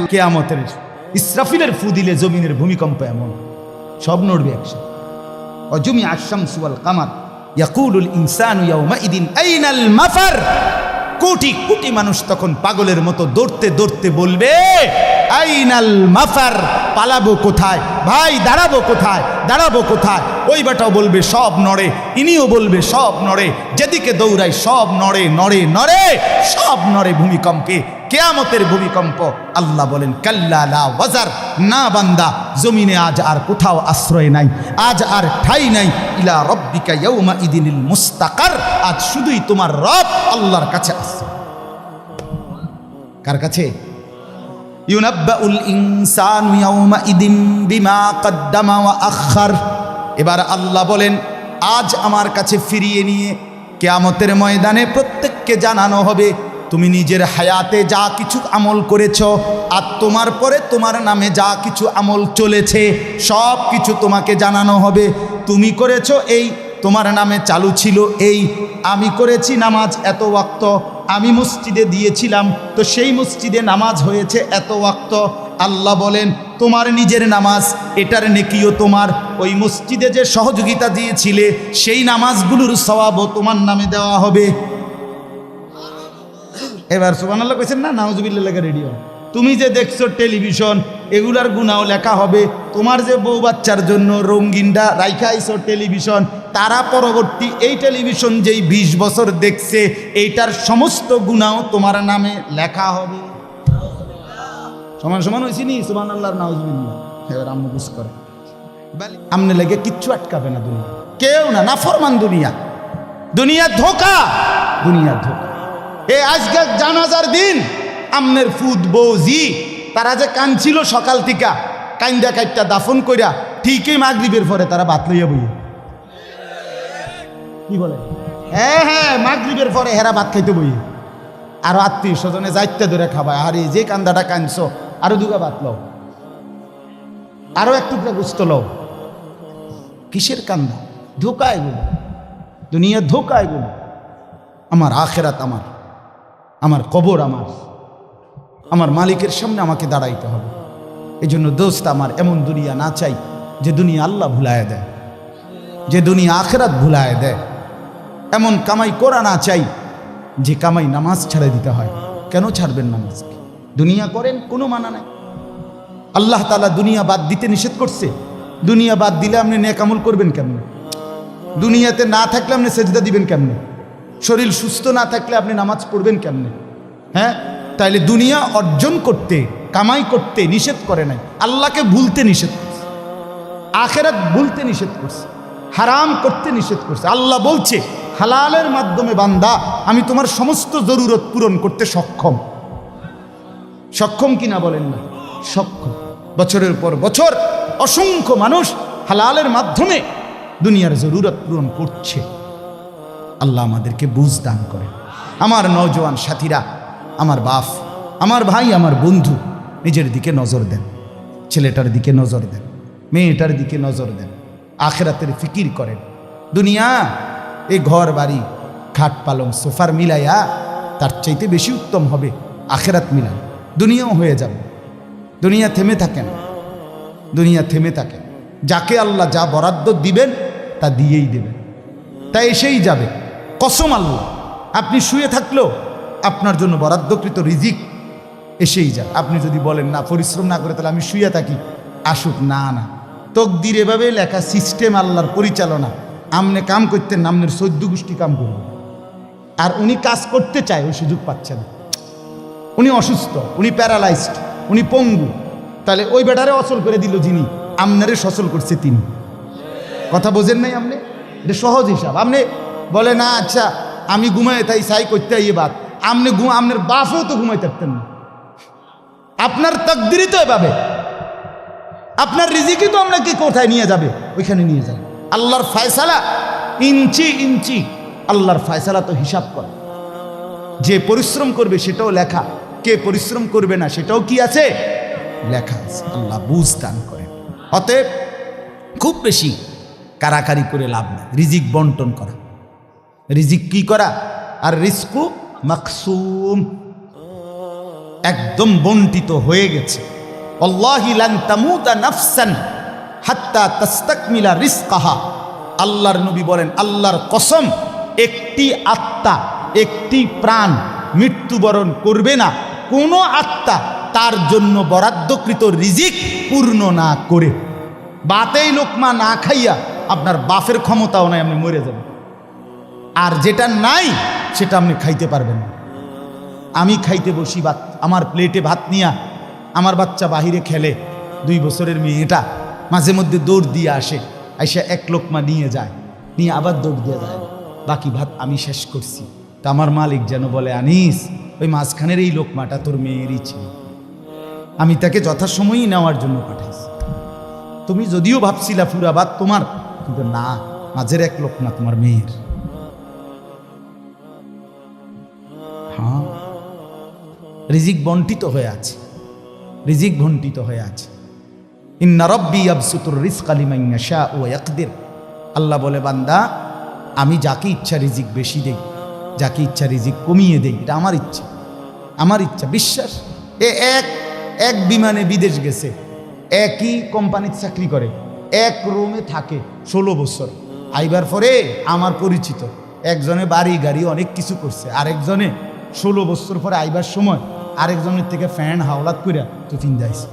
কিয়ামতের ইসরাফিলের ফু দিলে জমিনের ভূমিকম্প এমন সব নড়বে একসাথে। অজুমি আশ-শামসু ওয়াল কামার ইয়াকুলুল ইনসানু ইয়াউমাইদিন আইনাল মাফার। কোটি কোটি মানুষ তখন পাগলের মতো দৌড়তে দৌড়তে বলবে আইনাল মাফার, পালাবো কোথায় ভাই, দাঁড়াবো কোথায়, দাঁড়াবো কোথায়। ওই বেটাও বলবে সব নড়ে, ইনিও বলবে সব নড়ে, যেদিকে দৌড়াই সব নড়ে নড়ে নড়ে, সব নড়ে ভূমিকম্পে, কিয়ামতের ভূমিকম্প। আল্লাহ বলেন কাল্লা লা ওয়াজার, না বান্দা, জমিনে আজ আর কোথাও আশ্রয় নাই, আজ আর ঠাই নাই। ইলা রব্বিকা ইয়াউমা ইদিনিল মুস্তাকার, আজ শুধুই তোমার রব আল্লাহর কাছে আশ্রয়। কার কাছে? ইউনাব্বাউল ইনসানু ইয়াউমা ইদিন বিমা কদ্দামা ওয়া আখার। এবার আল্লাহ বলেন আজ আমার কাছে ফিরিয়ে নিয়ে কিয়ামতের ময়দানে প্রত্যেককে জানানো হবে তুমি নিজের হায়াতে যা কিছু আমল করেছ, আর তোমার পরে তোমার নামে যা কিছু আমল চলেছে সব কিছু তোমাকে জানানো হবে। তুমি করেছো এই, তোমার নামে চালু ছিল এই, আমি করেছি নামাজ এত ওয়াক্ত, আমি মসজিদে দিয়েছিলাম তো সেই মসজিদে নামাজ হয়েছে এত ওয়াক্ত। আল্লাহ বলেন তোমার নিজের নামাজ এটার নেকিও তোমার, ওই মসজিদে যে সহযোগিতা দিয়েছিলে সেই নামাজগুলোর সওয়াবও তোমার নামে দেওয়া হবে। এবার সুবহানাল্লাহ কইছেন না, নাউজুবিল্লাহ লেখা রেডিও। তুমি যে দেখছো টেলিভিশন, এগুলার গুনাও লেখা হবে। তোমার যে বউ বাচ্চার জন্য রঙিনটা রাইখা আইছো টেলিভিশন, তারা পরবর্তী এই টেলিভিশন যেই 20 বছর দেখছে এইটার সমস্ত গুনাও তোমার নামে লেখা হবে। সমান সমান হয়েছি নি? সুবহানাল্লাহ নাউজুবিল্লাহ। এবার আম্মু বুঝ করে আমনে লেগে কিচ্ছু আটকাবে না দুনিয়া, কেউ না, নাফরমান দুনিয়া, দুনিয়া ধোকা, দুনিয়া ধোকা। এই আজকে জানাজার দিন আমনের ফুদ বৌজি তারা যে কাঁদছিল সকাল থেকে, কাইন্দা কাইটটা দাফন কইরা ঠিকই মাগরিবের পরে তারা ভাত লইয়া বইয়ে। কি বলে? হ্যাঁ হ্যাঁ, মাগরিবের পরে হেরা ভাত খাইতে বইয়ে। আরো আত্মীয় স্বজনে যাইতে ধরে খাবায়, আরে যে কান্দাটা কাঁদছো আরো দুগা ভাত লও, আরো এক টুকরা গোস্ত লও। কিসের কান্দা? ধোকা এগুলো, দুনিয়া ধোকা এগুলো। আমার আখেরাত আমার, আমার কবর আমার, আমার মালিকের সামনে আমাকে দাঁড়াইতে হবে। এই জন্য দোস্ত আমার এমন দুনিয়া না চাই যে দুনিয়া আল্লাহ ভুলায় দেয়, যে দুনিয়া আখেরাত ভুলায় দেয়। এমন কামাই করা না চাই যে কামাই নামাজ ছাড়ে দিতে হয়। কেন ছাড়বেন নামাজকে? দুনিয়া করেন, কোনো মানা নাই। আল্লাহ তাআলা দুনিয়া বাদ দিতে নিষেধ করছে। দুনিয়া বাদ দিলে আপনি নেক আমল করবেন কেমনে? দুনিয়াতে না থাকলে আপনি সেজদা দিবেন কেমনে? শরীর সুস্থ না থাকলে আপনি নামাজ পড়বেন কেমনে? হ্যাঁ, তাইলে দুনিয়া অর্জন করতে, কামাই করতে নিষেধ করে নাই, আল্লাহকে ভুলতে নিষেধ করছে, আখেরাত ভুলতে নিষেধ করছে, হারাম করতে নিষেধ করছে। আল্লাহ বলছে হালালের মাধ্যমে বান্দা আমি তোমার সমস্ত জরুরত পূরণ করতে সক্ষম। সক্ষম কিনা বলেন না? সক্ষম। বছরের পর বছর অসংখ্য মানুষ হালালের মাধ্যমে দুনিয়ার জরুরত পূরণ করছে। আল্লাহ আমাদেরকে বুঝ দান করেন। আমার নওজোয়ান সাথীরা, আমার বাপ, আমার ভাই, আমার বন্ধু, নিজের দিকে নজর দেন, ছেলেটার দিকে নজর দেন, মেয়েটার দিকে নজর দেন, আখেরাতের ফিকির করেন। দুনিয়া এই ঘর বাড়ি খাট পালং সোফার মিলাইয়া তার চাইতে বেশি উত্তম হবে আখেরাত মিলান। দুনিয়াও হয়ে যাবে। দুনিয়া থেমে থাকেন, দুনিয়া থেমে থাকেন। যাকে আল্লাহ যা বরাদ্দ দিবেন তা দিয়েই দেবেন, তা এসেই যাবে। কসম আল্লাহ, আপনি শুয়ে থাকলেও আপনার জন্য বরাদ্দকৃত রিজিক এসেই যায়। আপনি যদি বলেন না পরিশ্রম না করে তাহলে আমি শুয়ে থাকি, আসুক। না না, তকদির এভাবে লেখা, সিস্টেম আল্লাহর পরিচালনা। আমনে কাম করতেন, আমনের 14 গোষ্ঠী কাম করবেন। আর উনি কাজ করতে চায়, ওই সুযোগ পাচ্ছে না। উনি অসুস্থ, উনি প্যারালাইজড, উনি পঙ্গু। তাহলে ওই বেটারে অচল করে দিল যিনি, আমনারে সচল করছে তিনি। কথা বোঝেন নাই আপনি? এটা সহজ হিসাব। আপনি বলে না আচ্ছা আমি ঘুমাই তাই সাই করতে আইয়ে বাদ, আপনি আপনার বাপেও তো ঘুমাই থাকতেন না। আপনার তকদিরই তো এভাবে, আপনার রিজিকই তো আপনাকে কোথায় নিয়ে যাবে, ওইখানে নিয়ে যাবে। আল্লাহর ফয়সালা ইঞ্চি ইঞ্চি, আল্লাহর ফয়সালা তো হিসাব করে। যে পরিশ্রম করবে সেটাও লেখা, কে পরিশ্রম করবে না সেটাও কি আছে, লেখা আছে। আল্লাহ বুঝ দান করেন। অতএব খুব বেশি কারাকারি করে লাভ নেই। রিজিক বন্টন করা, রিজিক কি করা, আর রিজকু মাকসুম, একদম বন্টিত হয়ে গেছে। আল্লাহি লান তামুতা নাফসান হাত্তা তাস্তাকমিলা রিজকাহা। আল্লাহর নবী বলেন, আল্লাহর কসম, একটি আত্মা, একটি প্রাণ মৃত্যুবরণ করবে না কোনো আত্মা তার জন্য বরাদ্দকৃত রিজিক পূর্ণ না করে। বাতেই লোকমা না খাইয়া আপনার বাপের ক্ষমতাও নাই, আপনি মরে যাবেন। আর যেটা নাই সেটা আপনি খাইতে পারবেন না। আমি খাইতে বসি ভাত, আমার প্লেটে ভাত নিয়া আমার বাচ্চা বাহিরে খেলে, 2 বছরের মেয়েটা মাঝে মধ্যে দৌড় দিয়ে আসে, আইসা এক লোকমা নিয়ে যায়, নিয়ে আবার দৌড় দিয়ে যায়, বাকি ভাত আমি শেষ করছি। তা আমার মালিক যেন বলে, আনিস, ওই মাঝখানের এই লোকমাটা তোর মেয়েরই ছিল, আমি তাকে যথাসময়ই নেওয়ার জন্য পাঠাইছি। তুমি যদিও ভাবছিলা পুরা ভাত তোমার, কিন্তু না, মাঝের এক লোকমা তোমার মেয়ের। হ্যাঁ, রিজিক বন্টিত হয়ে আছে, রিজিক বন্টিত হয়ে আছে। ইন্না রাব্বি ইয়াবসুতুর রিজকা লিমান ইয়াশাউ ওয়া ইয়াকদির। আল্লাহ বলে, বান্দা, আমি যাকে ইচ্ছা রিজিক বেশি দেই, যাকে ইচ্ছা রিজিক কমিয়ে দেই, এটা আমার ইচ্ছা, আমার ইচ্ছা। বিশ্বাস, এক বিমানে বিদেশ গেছে, একই কোম্পানির চাকরি করে, এক রুমে থাকে 16 বছর। আইবার পরে আমার পরিচিত একজনে বাড়ি গাড়ি অনেক কিছু করছে, আরেকজনে 16 বছর পরে আইবার সময় আরেকজনের থেকে ফ্যান হাওলাত কইরা তুফিন যাইছে।